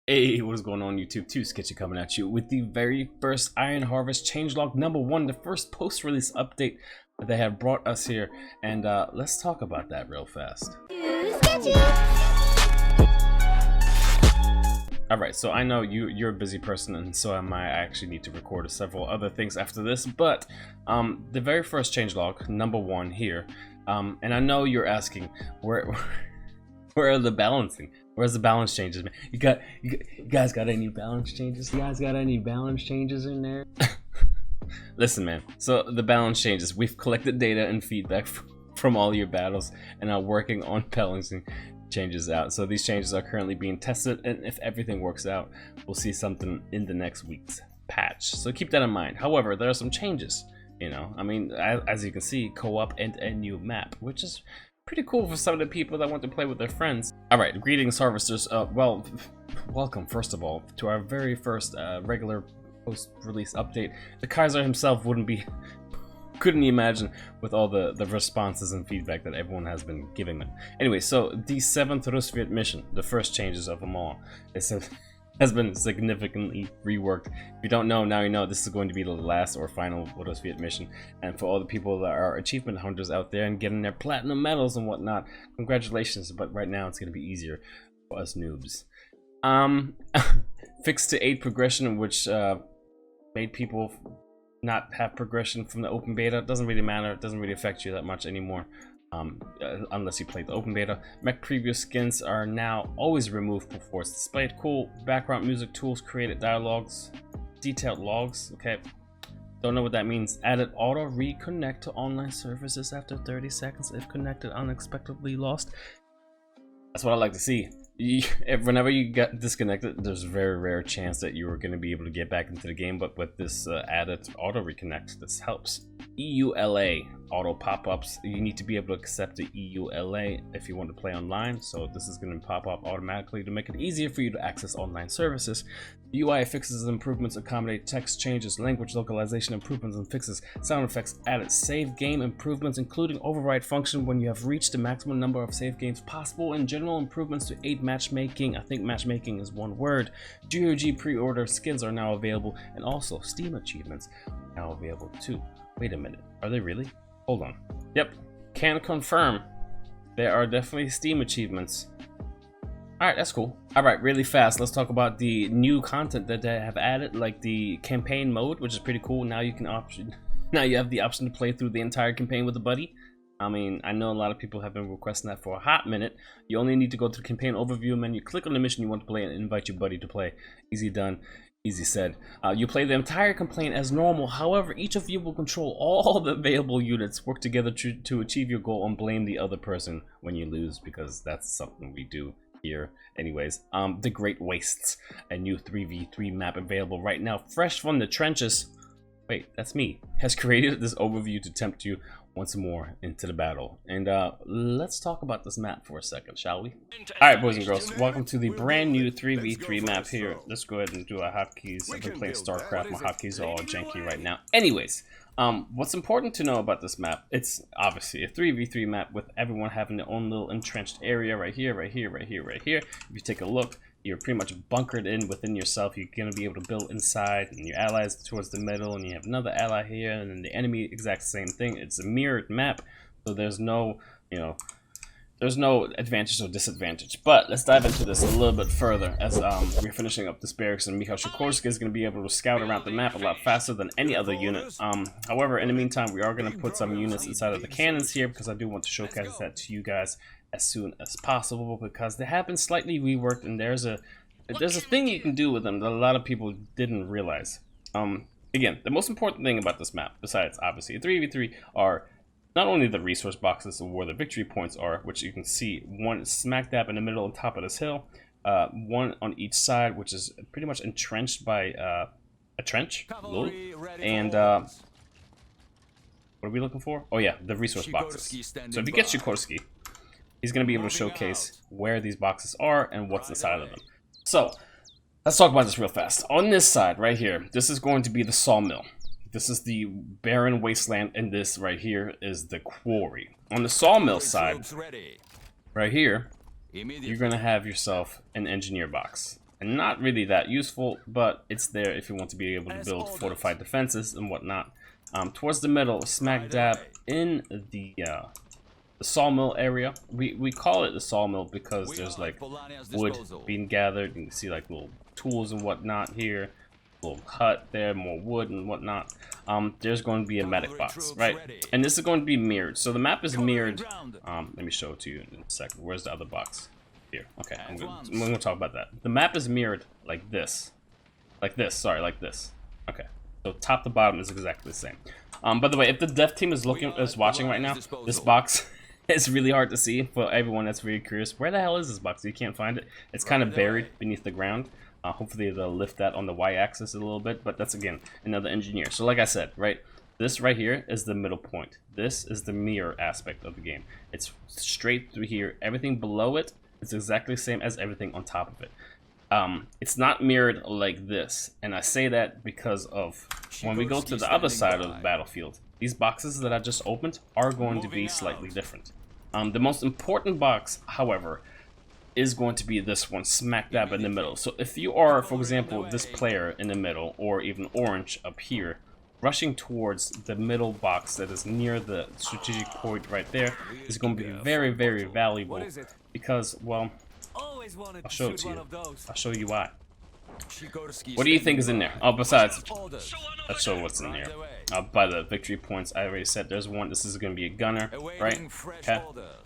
Hey, what is going on YouTube? 2 Sketchy coming at you with the very first Iron Harvest changelog #1, the first post-release update that they have brought us here, and let's talk about that real fast. Alright, so I know you're a busy person, and so am I. I actually need to record several other things after this, but the very first changelog #1 here, and I know you're asking, where are the balancing? Where's the balance changes, man? You guys got any balance changes? You guys got any balance changes in there? Listen, man. So the balance changes. We've collected data and feedback from all your battles, and are working on balancing changes out. So these changes are currently being tested, and if everything works out, we'll see something in the next week's patch. So keep that in mind. However, there are some changes. You know, I mean, as you can see, co-op and a new map, which is pretty cool for some of the people that want to play with their friends. Alright, greetings harvesters. Well, welcome first of all to our very first regular post-release update. The Kaiser himself couldn't imagine with all the responses and feedback that everyone has been giving them. Anyway, so the 7th Rusviet mission, the first changes of them all, has been significantly reworked. If you don't know, now you know. This is going to be the last or final Rusviet mission, and for all the people that are achievement hunters out there and getting their platinum medals and whatnot, congratulations. But right now it's going to be easier for us noobs. Fixed to 8 progression, which made people not have progression from the open beta. It doesn't really matter. It doesn't really affect you that much anymore. Unless you play the open beta. Mech preview skins are now always removed before it's displayed. Cool. Background music tools, created dialogues, detailed logs. Okay, don't know what that means. Added auto reconnect to online services after 30 seconds if connected unexpectedly lost. That's what I like to see. Whenever you get disconnected, there's a very rare chance that you are going to be able to get back into the game, but with this added auto reconnect, this helps. EULA auto pop-ups. You need to be able to accept the EULA if you want to play online, so this is going to pop up automatically to make it easier for you to access online services. UI fixes and improvements accommodate text changes, language localization improvements and fixes, sound effects added, save game improvements including override function when you have reached the maximum number of save games possible, and general improvements to aid matchmaking. I think matchmaking is one word. GOG pre-order skins are now available, and also Steam achievements are now available too. Wait a minute, are they really? Hold on. Yep, can confirm. There are definitely Steam achievements. Alright, that's cool. Alright, really fast, let's talk about the new content that they have added, like the campaign mode, which is pretty cool. Now you have the option to play through the entire campaign with a buddy. I mean, I know a lot of people have been requesting that for a hot minute. You only need to go to the campaign overview menu, click on the mission you want to play, and invite your buddy to play. Easy done. Easy said. You play the entire campaign as normal. However, each of you will control all the available units, work together to achieve your goal, and blame the other person when you lose, because that's something we do here. Anyways, the Great Wastes, a new 3v3 map available right now, fresh from the trenches. Wait, that's me. Has created this overview to tempt you once more into the battle. And let's talk about this map for a second, shall we? Alright, boys and girls, welcome to the brand new 3v3 map here. Let's go ahead and do our hotkeys. I've been playing StarCraft, my hotkeys are all janky right now. Anyways, what's important to know about this map, it's obviously a 3v3 map with everyone having their own little entrenched area right here, right here, right here, right here. If you take a look, you're pretty much bunkered in within yourself. You're going to be able to build inside, and your allies towards the middle, and you have another ally here, and then the enemy exact same thing. It's a mirrored map, so there's no, you know, there's no advantage or disadvantage. But let's dive into this a little bit further as we're finishing up this barracks, and Mikhail Sikorsky is going to be able to scout around the map a lot faster than any other unit. However, in the meantime, we are going to put some units inside of the cannons here, because I do want to showcase that to you guys as soon as possible, because they have been slightly reworked, and there's a thing you can do with them that a lot of people didn't realize. Again, the most important thing about this map, besides obviously a 3v3, are not only the resource boxes or where the victory points are, which you can see one smack dab in the middle on top of this hill, one on each side, which is pretty much entrenched by a trench, and what are we looking for? Oh yeah, the resource boxes. So if you get Sikorsky, he's going to be able to showcase where these boxes are and what's inside of them. So, let's talk about this real fast. On this side, right here, this is going to be the sawmill. This is the barren wasteland, and this right here is the quarry. On the sawmill side, right here, you're going to have yourself an engineer box. and not really that useful, but it's there if you want to be able to build fortified defenses and whatnot. Towards the middle, smack dab in the sawmill area. We call it the sawmill because there's like wood being gathered. You can see like little tools and whatnot here. Little hut there, more wood and whatnot. There's going to be a medic box, right? And this is going to be mirrored. So the map is mirrored. Let me show it to you in a second. Where's the other box? Here. Okay, I'm gonna talk about that. The map is mirrored like this. Sorry, like this. Okay. So top to bottom is exactly the same. By the way, if the dev team is watching right now, this box is really hard to see. For everyone that's very curious, where the hell is this box? You can't find it. It's kind of buried beneath the ground. Hopefully they'll lift that on the y-axis a little bit, but that's again another engineer. So like I said, right, this right here is the middle point. This is the mirror aspect of the game. It's straight through here. Everything below it is exactly the same as everything on top of it. It's not mirrored like this, and I say that because of when we go to the other side of the battlefield, these boxes that I just opened are going to be slightly different. The most important box, however, is going to be this one, smack dab in the middle. So if you are, for example, this player in the middle, or even orange up here, rushing towards the middle box that is near the strategic point right there is going to be very, very valuable because, well, I'll show it to you. I'll show you why. What do you think is in there? Oh, besides, let's show what's in there. By the victory points, I already said there's one. This is going to be a gunner, right? Okay.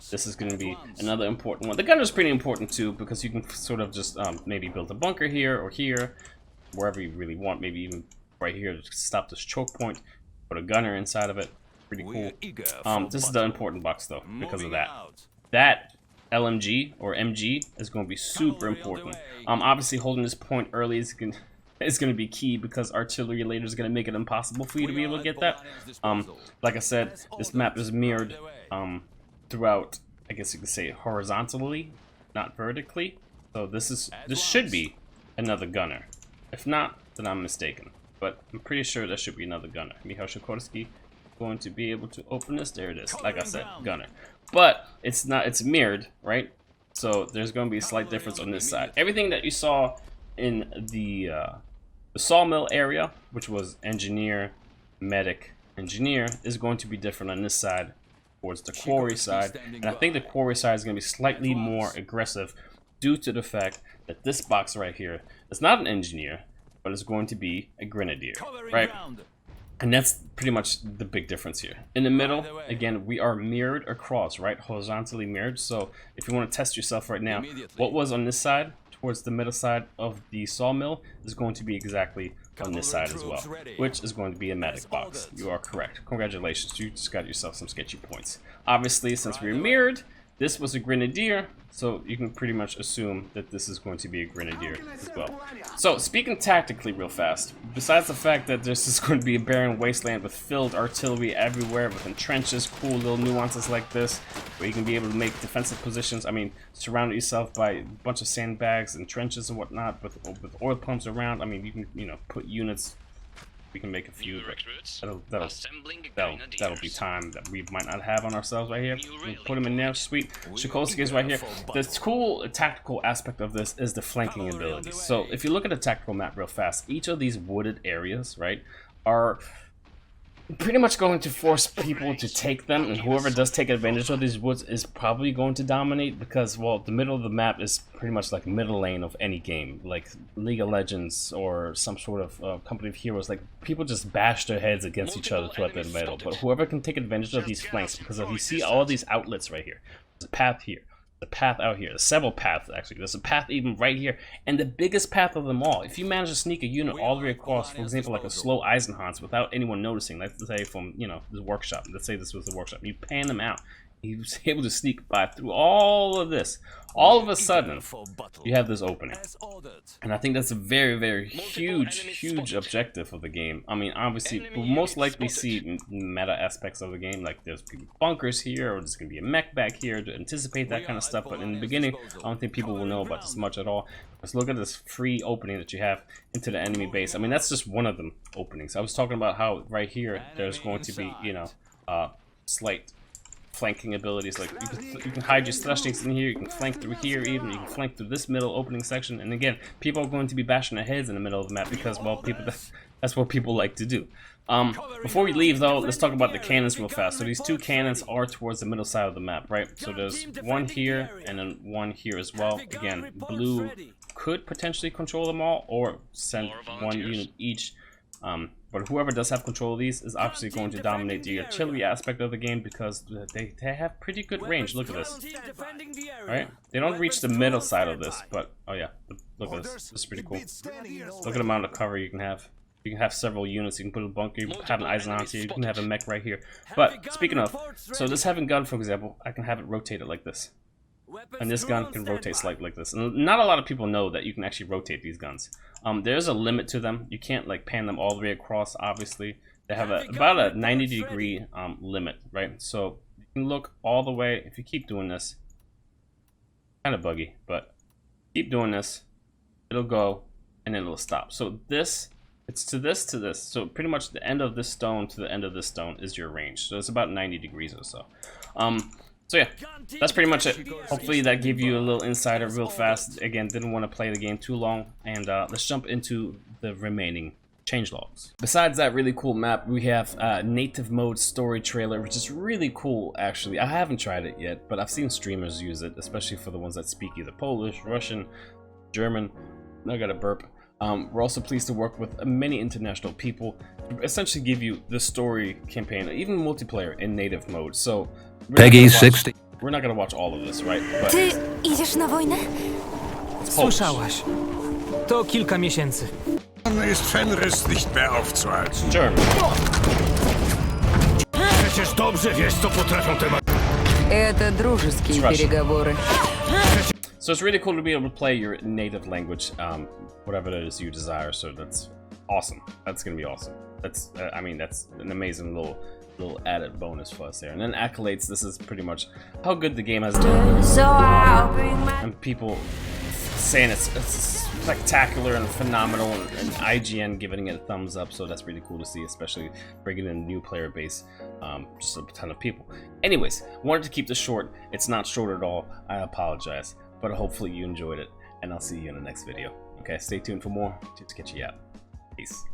This is going to be another important one. The gunner is pretty important too because you can sort of just maybe build a bunker here or here, wherever you really want. Maybe even right here to stop this choke point. Put a gunner inside of it. Pretty cool. This is the important box though because of that. That LMG or MG is going to be super important. Obviously holding this point early is going to be key because artillery later is going to make it impossible for you to be able to get that. Like I said, this map is mirrored throughout, I guess you could say horizontally, not vertically. So this should be another gunner. If not, then I'm mistaken. But I'm pretty sure that should be another gunner. Michał Sikorski going to be able to open this. There it is. Like I said, gunner. But it's not, it's mirrored, right? So there's going to be a slight difference on this side. Everything that you saw in the sawmill area, which was engineer, medic, engineer, is going to be different on this side towards the quarry side. And I think the quarry side is going to be slightly more aggressive due to the fact that this box right here is not an engineer, but it's going to be a grenadier, right? And that's pretty much the big difference here. In the middle, again, we are mirrored across, right? Horizontally mirrored. So if you want to test yourself right now, what was on this side, towards the middle side of the sawmill, is going to be exactly on this side as well, which is going to be a medic box. You are correct. Congratulations, you just got yourself some sketchy points. Obviously, since we're mirrored, this was a grenadier, so you can pretty much assume that this is going to be a grenadier as well. So, speaking tactically real fast, besides the fact that this is going to be a barren wasteland with filled artillery everywhere, with trenches, cool little nuances like this, where you can be able to make defensive positions, I mean, surround yourself by a bunch of sandbags and trenches and whatnot, with oil pumps around. I mean, you can, you know, put units. We can make a few. That'll be time that we might not have on ourselves right here. We'll put them in there. Sweet. Sikorski is right here. The cool tactical aspect of this is the flanking abilities. So if you look at the tactical map real fast, each of these wooded areas, right, are pretty much going to force people to take them, and whoever does take advantage of these woods is probably going to dominate because, well, the middle of the map is pretty much like middle lane of any game, like League of Legends or some sort of Company of Heroes. Like, people just bash their heads against each other throughout the middle, but whoever can take advantage of these flanks, because if you see all these outlets right here, there's a path here, the path out here, there's several paths actually, there's a path even right here, and the biggest path of them all, if you manage to sneak a unit all the way across, for example, like a slow Eisenhans without anyone noticing, let's say from, you know, this workshop, let's say this was the workshop, you pan them out, he was able to sneak by through all of this. All of a sudden, you have this opening. And I think that's a very, very huge objective of the game. I mean, obviously, we'll most likely see meta aspects of the game, like there's going to be bunkers here, or there's going to be a mech back here to anticipate that kind of stuff. But in the beginning, I don't think people will know about this much at all. Let's look at this free opening that you have into the enemy base. I mean, that's just one of them openings. I was talking about how right here, there's going to be, you know, slight flanking abilities. Like you can hide your thrustings in here, you can flank through here, even you can flank through this middle opening section. And again, people are going to be bashing their heads in the middle of the map because, well, that's what people like to do. Before we leave though, let's talk about the cannons real fast. So these two cannons are towards the middle side of the map, right? So there's one here and then one here as well. Again, blue could potentially control them all or send one unit each. But whoever does have control of these is obviously going to dominate the artillery aspect of the game because they have pretty good range. Look at this. Alright? They don't reach the middle side of this, but oh yeah, look at this. This is pretty cool. Look at the amount of cover you can have. You can have several units, you can put a bunker, you can have an Eisenhower here, you can have a mech right here. But speaking of, so this having gun, for example, I can have it rotated like this. And this gun can rotate slightly like this. And not a lot of people know that you can actually rotate these guns. There's a limit to them. You can't like pan them all the way across, obviously. They have about a 90-degree limit, right? So you can look all the way, if you keep doing this, kind of buggy, but keep doing this, it'll go, and then it'll stop. So this, it's to this, so pretty much the end of this stone to the end of this stone is your range. So it's about 90 degrees or so. So yeah, that's pretty much it. Hopefully that gave you a little insider real fast. Again, didn't want to play the game too long, and let's jump into the remaining changelogs. Besides that really cool map, we have native mode story trailer, which is really cool actually. I haven't tried it yet, but I've seen streamers use it, especially for the ones that speak either Polish, Russian, German. I got a burp. We're also pleased to work with many international people to essentially give you the story campaign, even multiplayer in native mode. So Peggy 60. We're not gonna watch all of this, right? But Ty idziesz na wojnę? Słyszałaś. To kilka miesięcy. Ist Fenris nicht mehr aufzuhalten. German. Przecież dobrze wiesz, co potrafią te Это дружеские переговоры. So it's really cool to be able to play your native language, whatever it is you desire. So that's awesome. That's gonna be awesome. That's, I mean, that's an amazing little added bonus for us there. And then accolades. This is pretty much how good the game has done. And people saying it's spectacular and phenomenal, and IGN giving it a thumbs up. So that's really cool to see, especially bringing in a new player base, just a ton of people. Anyways, wanted to keep this short. It's not short at all. I apologize, but hopefully you enjoyed it, and I'll see you in the next video. Okay, stay tuned for more. Sketchy out. Peace.